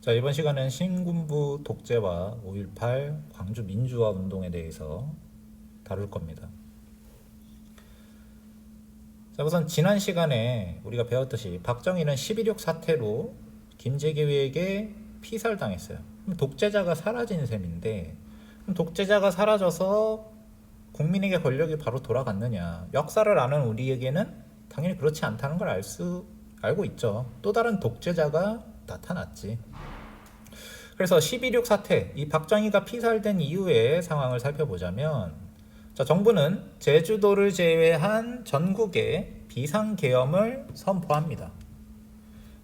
자, 이번 시간은 신군부 독재와 5.18 광주 민주화 운동에 대해서 다룰 겁니다. 자, 우선 지난 시간에 우리가 배웠듯이 박정희는 11.6 사태로 김재규에게 피살당했어요. 그럼 독재자가 사라진 셈인데, 그럼 독재자가 사라져서 국민에게 권력이 바로 돌아갔느냐? 역사를 아는 우리에게는 당연히 그렇지 않다는 걸 알고 있죠. 또 다른 독재자가 나타났지. 그래서 11.6 사태, 이 박정희가 피살된 이후의 상황을 살펴보자면, 자, 정부는 제주도를 제외한 전국에 비상계엄을 선포합니다.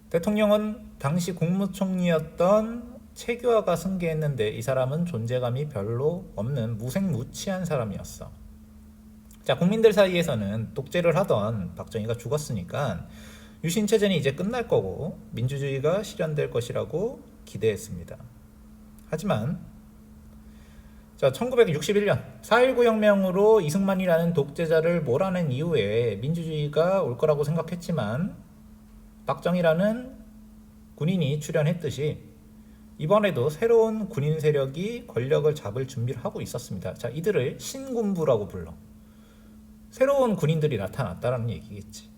대통령은 당시 국무총리였던 최규하가 승계했는데 이 사람은 존재감이 별로 없는 무색무취한 사람이었어. 자, 국민들 사이에서는 독재를 하던 박정희가 죽었으니까 유신체제는 이제 끝날 거고 민주주의가 실현될 것이라고 기대했습니다. 하지만 자, 1961년 4.19 혁명으로 이승만이라는 독재자를 몰아낸 이후에 민주주의가 올 거라고 생각했지만 박정희라는 군인이 출연했듯이 이번에도 새로운 군인 세력이 권력을 잡을 준비를 하고 있었습니다. 자, 이들을 신군부라고 불러. 새로운 군인들이 나타났다는 얘기겠지.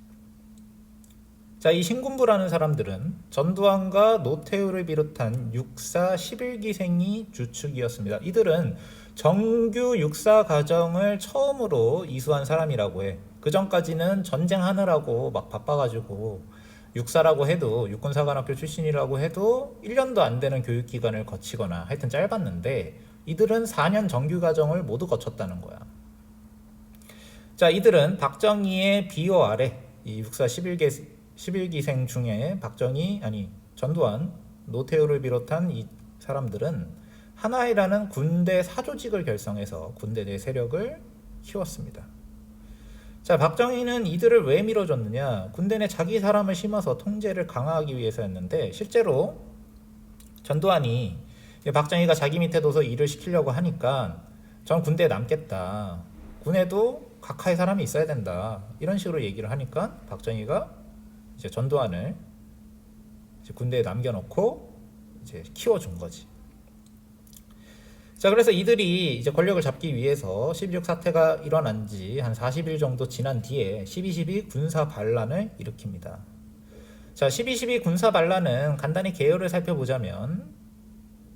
자, 이 신군부라는 사람들은 전두환과 노태우를 비롯한 육사 11기생이 주축이었습니다. 이들은 정규 육사 과정을 처음으로 이수한 사람이라고 해. 그 전까지는 전쟁하느라고 막 바빠가지고 육사라고 해도 육군사관학교 출신이라고 해도 1년도 안 되는 교육기간을 거치거나 하여튼 짧았는데 이들은 4년 정규 과정을 모두 거쳤다는 거야. 자, 이들은 박정희의 비호 아래 이 육사 11기생 중에 전두환, 노태우를 비롯한 이 사람들은 하나이라는 군대 사조직을 결성해서 군대 내 세력을 키웠습니다. 자, 박정희는 이들을 왜 밀어줬느냐? 군대 내 자기 사람을 심어서 통제를 강화하기 위해서였는데 실제로 전두환이 박정희가 자기 밑에 둬서 일을 시키려고 하니까 전 군대에 남겠다. 군에도 각하의 사람이 있어야 된다. 이런 식으로 얘기를 하니까 박정희가 이제 전두환을 이제 군대에 남겨놓고 이제 키워준 거지. 자, 그래서 이들이 이제 권력을 잡기 위해서 11.6 사태가 일어난 지 한 40일 정도 지난 뒤에 12.12 군사 반란을 일으킵니다. 자, 12.12 군사 반란은 간단히 개요를 살펴보자면,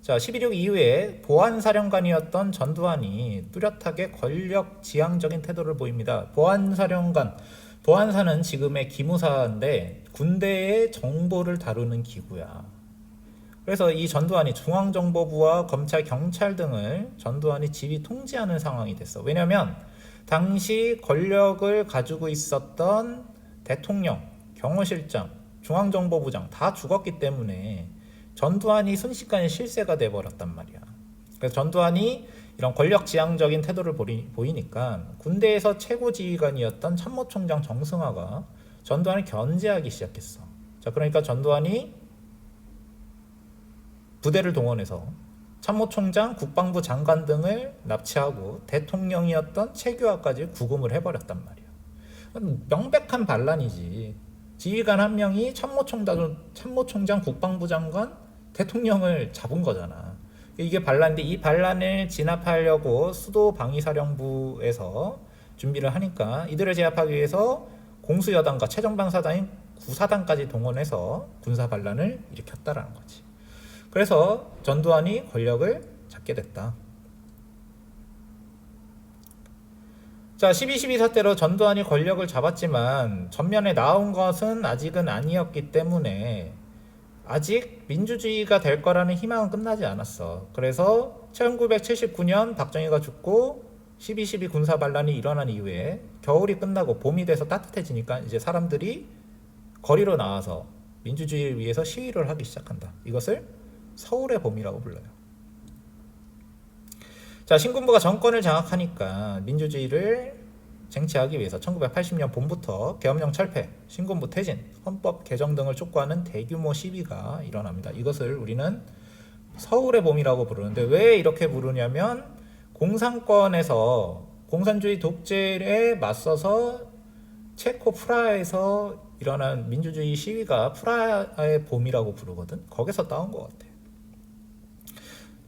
자, 12.6 이후에 보안사령관이었던 전두환이 뚜렷하게 권력 지향적인 태도를 보입니다. 보안사는 지금의 기무사인데 군대의 정보를 다루는 기구야. 그래서 이 전두환이 중앙정보부와 검찰, 경찰 등을 전두환이 지휘 통제하는 상황이 됐어. 왜냐하면 당시 권력을 가지고 있었던 대통령, 경호실장, 중앙정보부장 다 죽었기 때문에 전두환이 순식간에 실세가 돼버렸단 말이야. 그래서 전두환이 이런 권력지향적인 태도를 보이니까 군대에서 최고 지휘관이었던 참모총장 정승화가 전두환을 견제하기 시작했어. 자, 그러니까 전두환이 부대를 동원해서 참모총장, 국방부 장관 등을 납치하고 대통령이었던 최규하까지 구금을 해버렸단 말이야. 명백한 반란이지. 지휘관 한 명이 참모총장, 국방부 장관, 대통령을 잡은 거잖아. 이게 반란인데 이 반란을 진압하려고 수도방위사령부에서 준비를 하니까 이들을 제압하기 위해서 공수여단과 최정방사단인 구사단까지 동원해서 군사 반란을 일으켰다라는 거지. 그래서 전두환이 권력을 잡게 됐다. 자, 12.12 사태로 전두환이 권력을 잡았지만 전면에 나온 것은 아직은 아니었기 때문에 아직 민주주의가 될 거라는 희망은 끝나지 않았어. 그래서 1979년 박정희가 죽고 12.12 군사 반란이 일어난 이후에 겨울이 끝나고 봄이 돼서 따뜻해지니까 이제 사람들이 거리로 나와서 민주주의를 위해서 시위를 하기 시작한다. 이것을 서울의 봄이라고 불러요. 자, 신군부가 정권을 장악하니까 민주주의를 쟁취하기 위해서 1980년 봄부터 계엄령 철폐, 신군부 퇴진, 헌법 개정 등을 촉구하는 대규모 시위가 일어납니다. 이것을 우리는 서울의 봄이라고 부르는데 왜 이렇게 부르냐면 공산권에서 공산주의 독재에 맞서서 체코 프라하에서 일어난 민주주의 시위가 프라하의 봄이라고 부르거든. 거기서 따온 것 같아.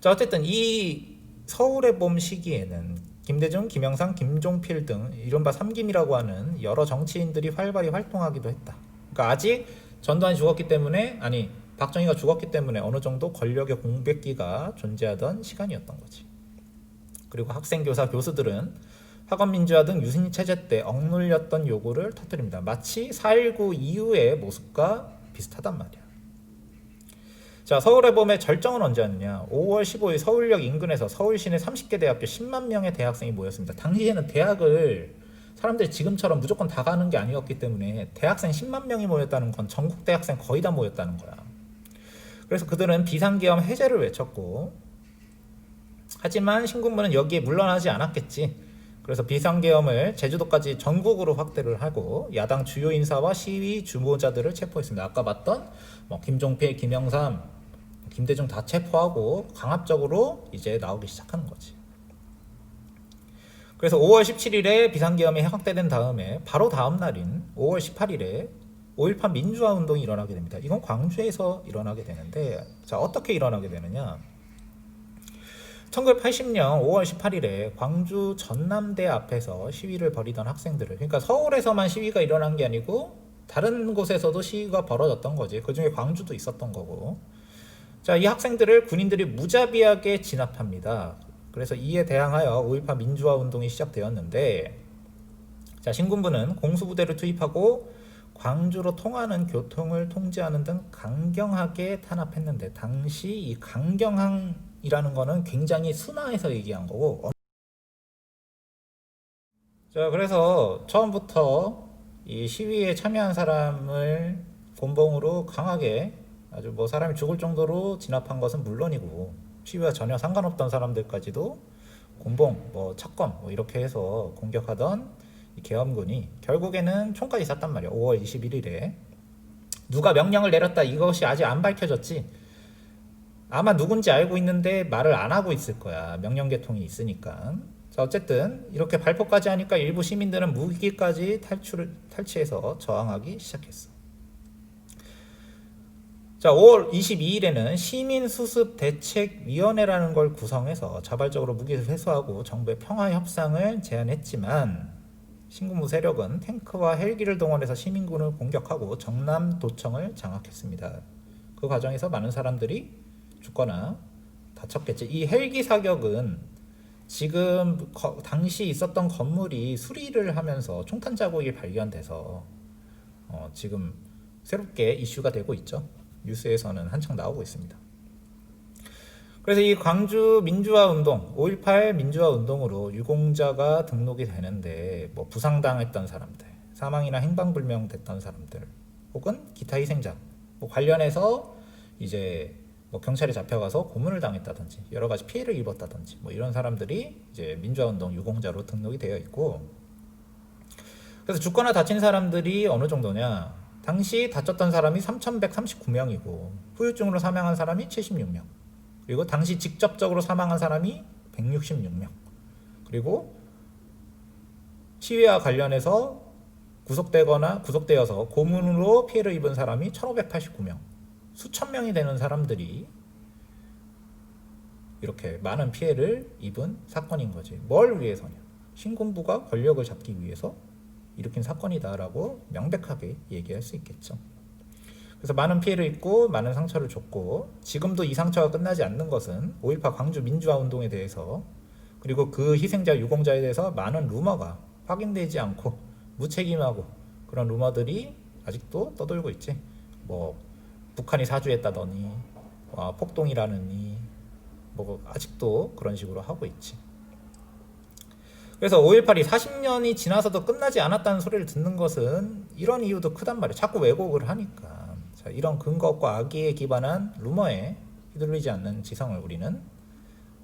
자, 어쨌든 이 서울의 봄 시기에는 김대중, 김영삼, 김종필 등 이른바 삼김이라고 하는 여러 정치인들이 활발히 활동하기도 했다. 그러니까 아직 전두환이 죽었기 때문에, 아니 박정희가 죽었기 때문에 어느 정도 권력의 공백기가 존재하던 시간이었던 거지. 그리고 학생, 교사, 교수들은 학원 민주화 등 유신 체제 때 억눌렸던 요구를 터뜨립니다. 마치 4.19 이후의 모습과 비슷하단 말이야. 자, 서울의 봄의 절정은 언제였느냐? 5월 15일 서울역 인근에서 서울 시내 30개 대학교 10만 명의 대학생이 모였습니다. 당시에는 대학을 사람들이 지금처럼 무조건 다 가는 게 아니었기 때문에 대학생 10만 명이 모였다는 건 전국 대학생 거의 다 모였다는 거야. 그래서 그들은 비상계엄 해제를 외쳤고, 하지만 신군부는 여기에 물러나지 않았겠지. 그래서 비상계엄을 제주도까지 전국으로 확대를 하고 야당 주요 인사와 시위 주모자들을 체포했습니다. 아까 봤던 김종필, 김영삼, 김대중 다 체포하고 강압적으로 이제 나오기 시작하는 거지. 그래서 5월 17일에 비상계엄이 확대된 다음에 바로 다음 날인 5월 18일에 5.18 민주화 운동이 일어나게 됩니다. 이건 광주에서 일어나게 되는데, 자, 어떻게 일어나게 되느냐? 1980년 5월 18일에 광주 전남대 앞에서 시위를 벌이던 학생들을, 그러니까 서울에서만 시위가 일어난 게 아니고 다른 곳에서도 시위가 벌어졌던 거지. 그중에 광주도 있었던 거고. 자, 이 학생들을 군인들이 무자비하게 진압합니다. 그래서 이에 대항하여 5.18 민주화 운동이 시작되었는데, 자, 신군부는 공수부대를 투입하고 광주로 통하는 교통을 통제하는 등 강경하게 탄압했는데, 당시 이 강경항이라는 거는 굉장히 순화해서 얘기한 거고. 자, 그래서 처음부터 이 시위에 참여한 사람을 곤봉으로 강하게 아주 사람이 죽을 정도로 진압한 것은 물론이고, 시위와 전혀 상관없던 사람들까지도 곤봉, 척검 이렇게 해서 공격하던 이 계엄군이 결국에는 총까지 쐈단 말이야. 5월 21일에 누가 명령을 내렸다, 이것이 아직 안 밝혀졌지. 아마 누군지 알고 있는데 말을 안 하고 있을 거야. 명령 계통이 있으니까. 자, 어쨌든 이렇게 발표까지 하니까 일부 시민들은 무기까지 탈취해서 저항하기 시작했어. 자, 5월 22일에는 시민수습대책위원회라는 걸 구성해서 자발적으로 무기를 회수하고 정부의 평화협상을 제안했지만, 신군부 세력은 탱크와 헬기를 동원해서 시민군을 공격하고 정남도청을 장악했습니다. 그 과정에서 많은 사람들이 죽거나 다쳤겠지. 이 헬기 사격은 지금 당시 있었던 건물이 수리를 하면서 총탄 자국이 발견돼서 지금 새롭게 이슈가 되고 있죠. 뉴스에서는 한창 나오고 있습니다. 그래서 이 광주 민주화 운동, 5.18 민주화 운동으로 유공자가 등록이 되는데, 부상당했던 사람들, 사망이나 행방불명 됐던 사람들, 혹은 기타 희생자 관련해서 이제 경찰에 잡혀가서 고문을 당했다든지 여러 가지 피해를 입었다든지 이런 사람들이 이제 민주화 운동 유공자로 등록이 되어 있고, 그래서 죽거나 다친 사람들이 어느 정도냐? 당시 다쳤던 사람이 3,139명이고 후유증으로 사망한 사람이 76명, 그리고 당시 직접적으로 사망한 사람이 166명, 그리고 시위와 관련해서 구속되어서 고문으로 피해를 입은 사람이 1,589명, 수천 명이 되는 사람들이 이렇게 많은 피해를 입은 사건인 거지. 뭘 위해서냐? 신군부가 권력을 잡기 위해서 일으킨 사건이다라고 명백하게 얘기할 수 있겠죠. 그래서 많은 피해를 입고 많은 상처를 줬고, 지금도 이 상처가 끝나지 않는 것은 5.18 광주 민주화 운동에 대해서, 그리고 그 희생자 유공자에 대해서 많은 루머가 확인되지 않고 무책임하고 그런 루머들이 아직도 떠돌고 있지. 북한이 사주했다더니 폭동이라느니 아직도 그런 식으로 하고 있지. 그래서 5.18이 40년이 지나서도 끝나지 않았다는 소리를 듣는 것은 이런 이유도 크단 말이에요. 자꾸 왜곡을 하니까. 자, 이런 근거 없고 악의에 기반한 루머에 휘둘리지 않는 지성을 우리는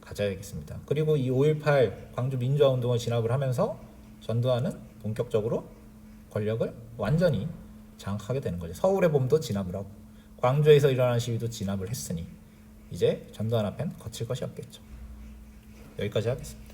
가져야겠습니다. 그리고 이 5.18 광주 민주화 운동을 진압을 하면서 전두환은 본격적으로 권력을 완전히 장악하게 되는 거죠. 서울의 봄도 진압을 하고 광주에서 일어난 시위도 진압을 했으니 이제 전두환 앞엔 거칠 것이 없겠죠. 여기까지 하겠습니다.